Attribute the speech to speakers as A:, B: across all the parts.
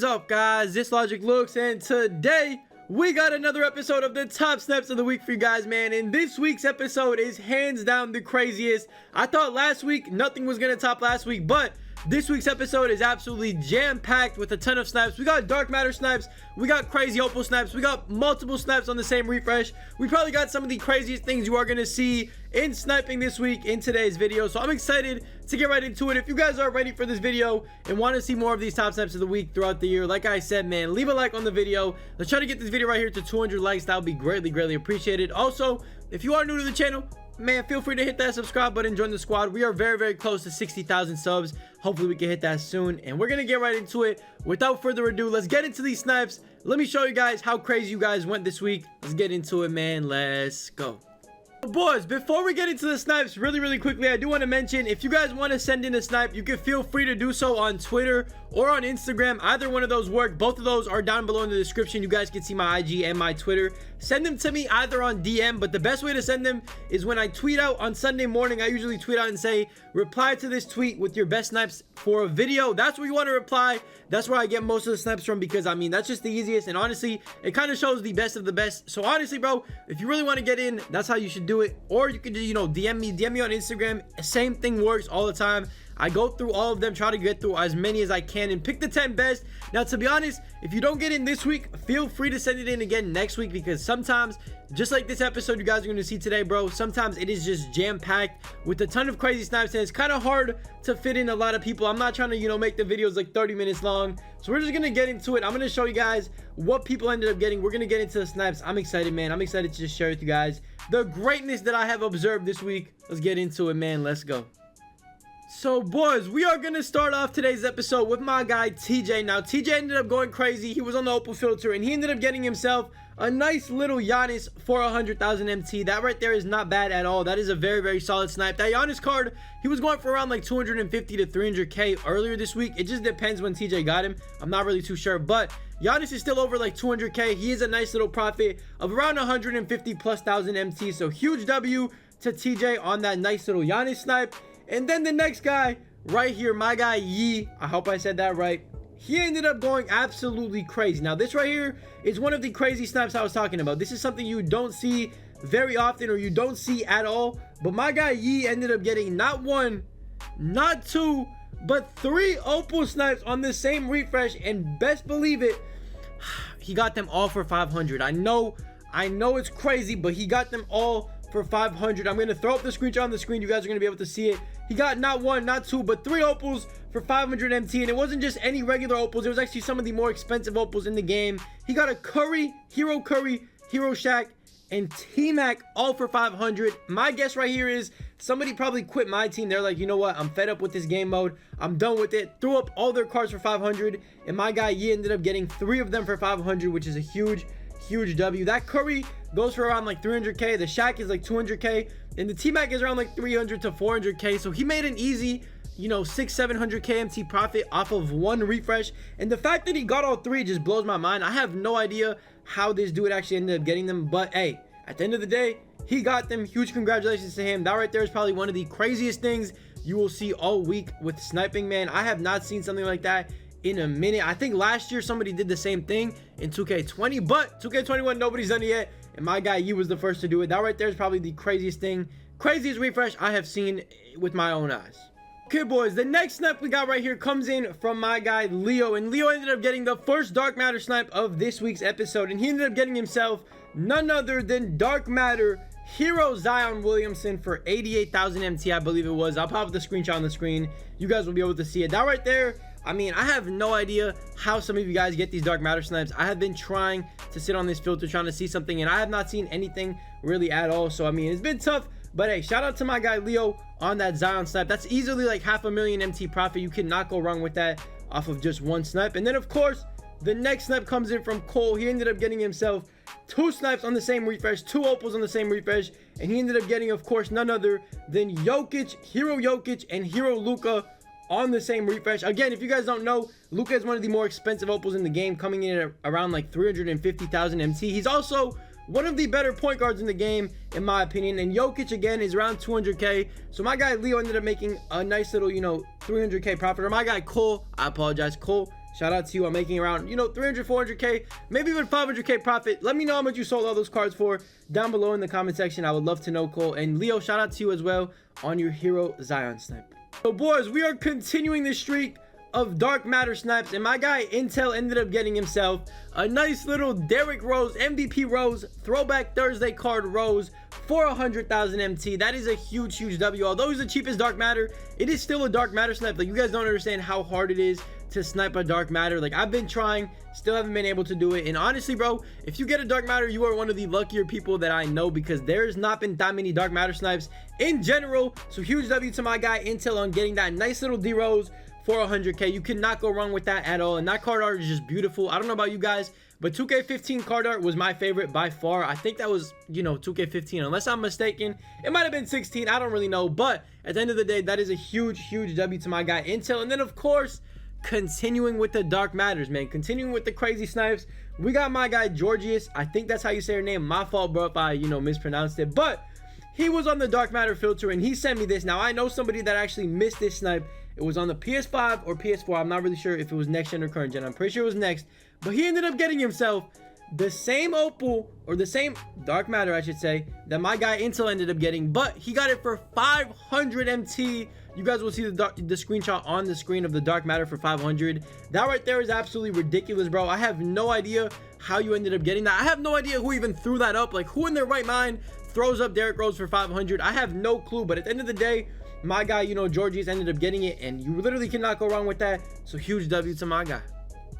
A: is up, guys? This LogicLookss, and today we got another episode of the top snaps of the week for you guys, man. And this week's episode is hands down the craziest. I thought last week nothing was gonna top last week, but this week's episode is absolutely jam-packed with a ton of snipes. We got dark matter snipes, we got crazy opal snipes, we got multiple snipes on the same refresh. We probably got some of the craziest things you are going to see in sniping this week in today's video. So I'm excited to get right into it. If you guys are ready for this video and want to see more of these top snipes of the week throughout the year, like I said, man, leave a like on the video. Let's try to get this video right here to 200 likes. That would be greatly appreciated. Also, if you are new to the channel, man, feel free to hit that subscribe button, join the squad. We are very close to 60,000 subs. Hopefully we can hit that soon, and we're gonna get right into it. Without further ado, let's get into these snipes. Let me show you guys how crazy you guys went this week. Let's get into it, man. Let's go. Boys, before we get into the snipes, really quickly, I do want to mention, if you guys want to send in a snipe, you can feel free to do so on Twitter or on Instagram. Either one of those work. Both of those are down below in the description. You guys can see my IG and my Twitter. Send them to me either on DM, but the best way to send them is when I tweet out on Sunday morning. I usually tweet out and say, reply to this tweet with your best snipes for a video. That's where you want to reply. That's where I get most of the snipes from, because I mean, that's just the easiest, and honestly, it kind of shows the best of the best. So honestly, bro, if you really want to get in, that's how you should do it. Or you could just, you know, DM me on Instagram. Same thing works all the time. I go through all of them, try to get through as many as I can, and pick the 10 best. Now, to be honest, if you don't get in this week, feel free to send it in again next week, because sometimes, just like this episode you guys are going to see today, bro, sometimes it is just jam-packed with a ton of crazy snipes, and it's kind of hard to fit in a lot of people. I'm not trying to, you know, make the videos like 30 minutes long, so we're just going to get into it. I'm going to show you guys what people ended up getting. We're going to get into the snipes. I'm excited, man. I'm excited to just share with you guys the greatness that I have observed this week. Let's get into it, man. Let's go. So, boys, we are going to start off today's episode with my guy, TJ. Now, TJ ended up going crazy. He was on the Opal filter, and he ended up getting himself a nice little Giannis for 100,000 MT. That right there is not bad at all. That is a very solid snipe. That Giannis card, he was going for around like 250 to 300K earlier this week. It just depends when TJ got him. I'm not really too sure, but Giannis is still over like 200K. He is a nice little profit of around 150 plus thousand MT. So, huge W to TJ on that nice little Giannis snipe. And then the next guy right here, my guy Yee, I hope I said that right, he ended up going absolutely crazy. Now, this right here is one of the crazy snipes I was talking about. This is something you don't see very often, or you don't see at all. But my guy Yee ended up getting not one, not two, but 3 opal snipes on the same refresh. And best believe it, he got them all for 500. I know it's crazy, but he got them all for 500. I'm going to throw up the screenshot on the screen. You guys are going to be able to see it. He got not one, not two, but 3 opals for 500 MT. And it wasn't just any regular opals. It was actually some of the more expensive opals in the game. He got a Curry, Hero Shaq, and T-Mac all for 500. My guess right here is somebody probably quit my team. They're like, you know what? I'm fed up with this game mode. I'm done with it. Threw up all their cards for 500. And my guy Yi ended up getting 3 of them for 500, which is a huge W. That Curry goes for around like 300K. The Shaq is like 200K, and the T-Mac is around like 300 to 400K. So he made an easy, you know, 600-700K MT profit off of one refresh. And the fact that he got all 3 just blows my mind. I have no idea how this dude actually ended up getting them, but hey, at the end of the day, he got them. Huge congratulations to him. That right there is probably one of the craziest things you will see all week with sniping, man. I have not seen something like that in a minute. I think last year somebody did the same thing in 2K20, but 2K21 nobody's done it yet, and my guy Yi was the first to do it. That right there is probably the craziest refresh I have seen with my own eyes. Okay, boys, the next snipe we got right here comes in from my guy Leo, and Leo ended up getting the first dark matter snipe of this week's episode, and he ended up getting himself none other than dark matter Hero Zion Williamson for 88,000 MT, I believe it was. I'll pop the screenshot on the screen. You guys will be able to see it. That right there, I mean, I have no idea how some of you guys get these dark matter snipes. I have been trying to sit on this filter trying to see something, and I have not seen anything really at all. So, I mean, it's been tough. But hey, shout out to my guy Leo on that Zion snipe. That's easily like 500,000 MT profit. You cannot go wrong with that off of just one snipe. And then, of course, the next snipe comes in from Cole. He ended up getting himself 2 snipes on the same refresh, 2 opals on the same refresh. And he ended up getting, of course, none other than Jokic, Hero Jokic, and Hero Luka on the same refresh. Again, if you guys don't know, Luka is one of the more expensive opals in the game, coming in at around like 350,000 MT. He's also one of the better point guards in the game, in my opinion. And Jokic, again, is around 200K. So my guy Leo ended up making a nice little, you know, 300K profit. Or my guy Cole, I apologize, Cole Shout out to you on making around, 300, 400K, maybe even 500K profit. Let me know how much you sold all those cards for down below in the comment section. I would love to know, Cole. And Leo, shout out to you as well on your Hero Zion snipe. So boys, we are continuing the streak of dark matter snipes, and my guy Intel ended up getting himself a nice little Derrick Rose MVP Rose Throwback Thursday card Rose for 100,000 MT. That is a huge W. Although he's the cheapest dark matter, it is still a dark matter snipe. Like, you guys don't understand how hard it is to snipe a dark matter. Like, I've been trying, still haven't been able to do it. And honestly, bro, if you get a dark matter, you are one of the luckier people that I know, because there's not been that many dark matter snipes in general. So huge W to my guy Intel on getting that nice little D Rose for 100K. You cannot go wrong with that at all. And that card art is just beautiful. I don't know about you guys, but 2K15 card art was my favorite by far. I think that was, 2K15, unless I'm mistaken. It might have been 16. I don't really know. But at the end of the day, that is a huge W to my guy Intel. And then, of course, continuing with the dark matters, man. Continuing with the crazy snipes. We got my guy Georgius. I think that's how you say her name. My fault, bro, if I, mispronounced it. But he was on the dark matter filter, and he sent me this. Now, I know somebody that actually missed this snipe. It was on the PS5 or PS4. I'm not really sure if it was next gen or current gen. I'm pretty sure it was next. But he ended up getting himself the same opal, or the same dark matter, I should say, that my guy Intel ended up getting. But he got it for 500 MT. You guys will see the screenshot on the screen of the dark matter for 500. That right there is absolutely ridiculous, bro. I have no idea how you ended up getting that. I have no idea who even threw that up. Like, who in their right mind throws up Derrick Rose for 500? I have no clue. But at the end of the day, my guy, Georgius ended up getting it, and you literally cannot go wrong with that. So huge W to my guy.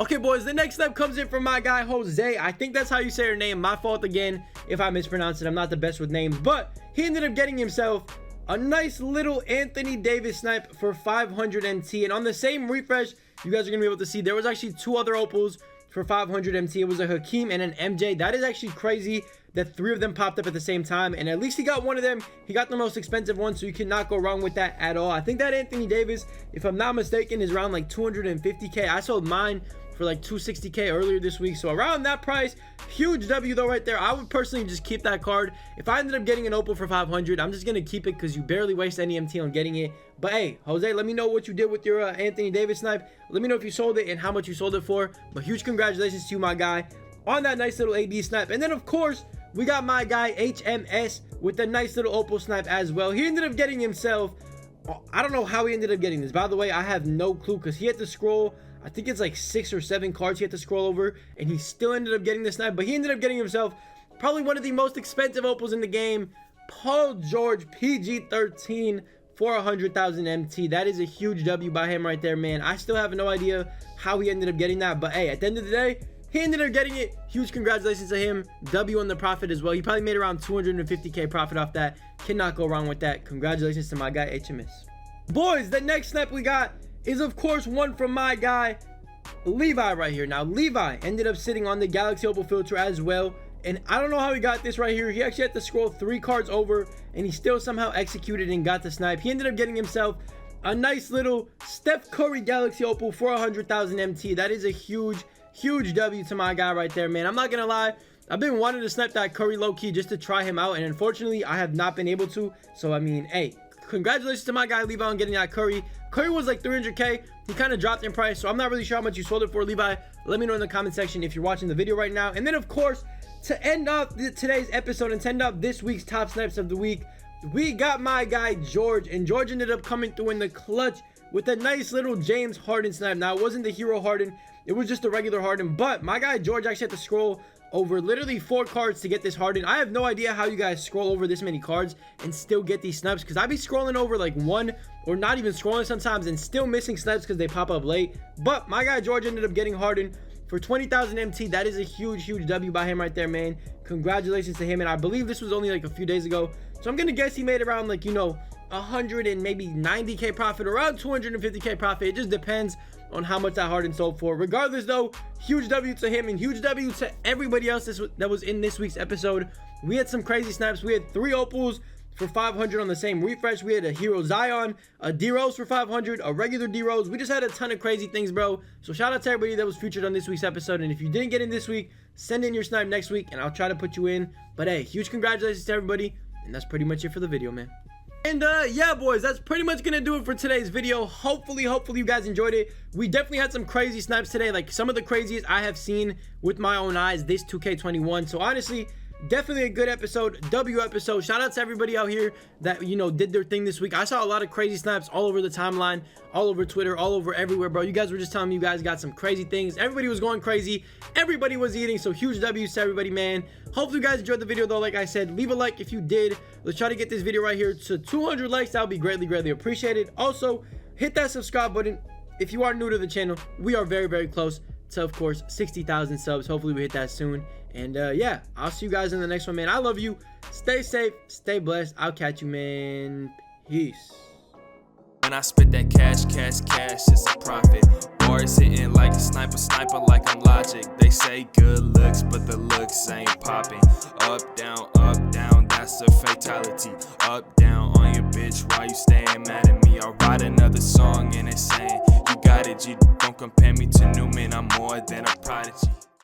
A: Okay, boys, the next step comes in from my guy Jose. I think that's how you say her name. My fault again if I mispronounce it. I'm not the best with names, but he ended up getting himself a nice little Anthony Davis snipe for 500 MT. And on the same refresh, you guys are gonna be able to see there was actually two other opals for 500 MT. It was a Hakeem and an MJ. That is actually crazy that three of them popped up at the same time, and at least he got one of them. He got the most expensive one, so you cannot go wrong with that at all. I think that Anthony Davis, if I'm not mistaken, is around like 250K. I sold mine for like 260K earlier this week, so around that price. Huge W though right there. I would personally just keep that card. If I ended up getting an opal for 500, I'm just gonna keep it because you barely waste any MT on getting it. But hey, Jose, let me know what you did with your Anthony Davis snipe. Let me know if you sold it and how much you sold it for. But huge congratulations to you, my guy, on that nice little AD snipe. And then of course, we got my guy HMS with a nice little opal snipe as well. He ended up getting himself, I don't know how he ended up getting this. By the way, I have no clue, because he had to scroll, I think it's like 6 or 7 cards he had to scroll over, and he still ended up getting the snipe. But he ended up getting himself probably one of the most expensive opals in the game, Paul George PG-13 for 100,000 MT. That is a huge W by him right there, man. I still have no idea how he ended up getting that, but hey, at the end of the day, he ended up getting it. Huge congratulations to him. W on the profit as well. He probably made around 250K profit off that. Cannot go wrong with that. Congratulations to my guy HMS. Boys, the next snipe we got is of course one from my guy Levi right here. Now Levi ended up sitting on the Galaxy Opal filter as well, and I don't know how he got this right here. He actually had to scroll 3 cards over, and he still somehow executed and got the snipe. He ended up getting himself a nice little Steph Curry Galaxy Opal for 100,000 MT. That is a huge W to my guy right there, man. I'm not gonna lie, I've been wanting to snipe that Curry low-key just to try him out, and unfortunately I have not been able to. So I mean, hey, congratulations to my guy Levi on getting that Curry. Curry was like 300K. He kind of dropped in price, so I'm not really sure how much you sold it for, Levi. Let me know in the comment section if you're watching the video right now. And then of course, to end off today's episode and to end off this week's top snipes of the week, we got my guy George, and George ended up coming through in the clutch with a nice little James Harden snipe. Now, it wasn't the hero Harden, it was just a regular Harden, but my guy George actually had to scroll over literally 4 cards to get this Harden. I have no idea how you guys scroll over this many cards and still get these snipes, because I be scrolling over like 1 or not even scrolling sometimes and still missing snipes because they pop up late. But my guy George ended up getting Harden for 20,000 MT. That is a huge W by him right there, man. Congratulations to him. And I believe this was only like a few days ago, so I'm gonna guess he made around like 100 and maybe 90K profit, around 250K profit. It just depends on how much that Harden sold for. Regardless though, huge W to him and huge W to everybody else that was in this week's episode. We had some crazy snaps. We had 3 opals for 500 on the same refresh. We had a Hero Zion, a D-Rose for 500, a regular D-Rose. We just had a ton of crazy things, bro. So shout out to everybody that was featured on this week's episode. And if you didn't get in this week, send in your snipe next week and I'll try to put you in. But hey, huge congratulations to everybody. And that's pretty much it for the video, man. And yeah, boys, that's pretty much gonna do it for today's video. Hopefully you guys enjoyed it. We definitely had some crazy snipes today, like some of the craziest I have seen with my own eyes this 2K21. So honestly, definitely a good episode, episode. Shout out to everybody out here that, you know, did their thing this week. I saw a lot of crazy snipes all over the timeline, all over Twitter, all over everywhere, bro. You guys were just telling me you guys got some crazy things. Everybody was going crazy, everybody was eating. So huge W's to everybody, man. Hopefully you guys enjoyed the video though. Like I said, leave a like if you did. Let's try to get this video right here to 200 likes. That would be greatly appreciated. Also, hit that subscribe button if you are new to the channel. We are very close to, of course, 60,000 subs. Hopefully we hit that soon. And yeah, I'll see you guys in the next one, man. I love you. Stay safe, stay blessed. I'll catch you, man. Peace.
B: When I spit that cash, it's a profit. Bars hitting like a sniper like I'm Logic. They say good looks, but the looks ain't popping. Up, down, that's a fatality. Up, down on your bitch, why you staying mad at me? I'll write another song and it's saying, you got it, G. Don't compare me to Newman, I'm more than a prodigy.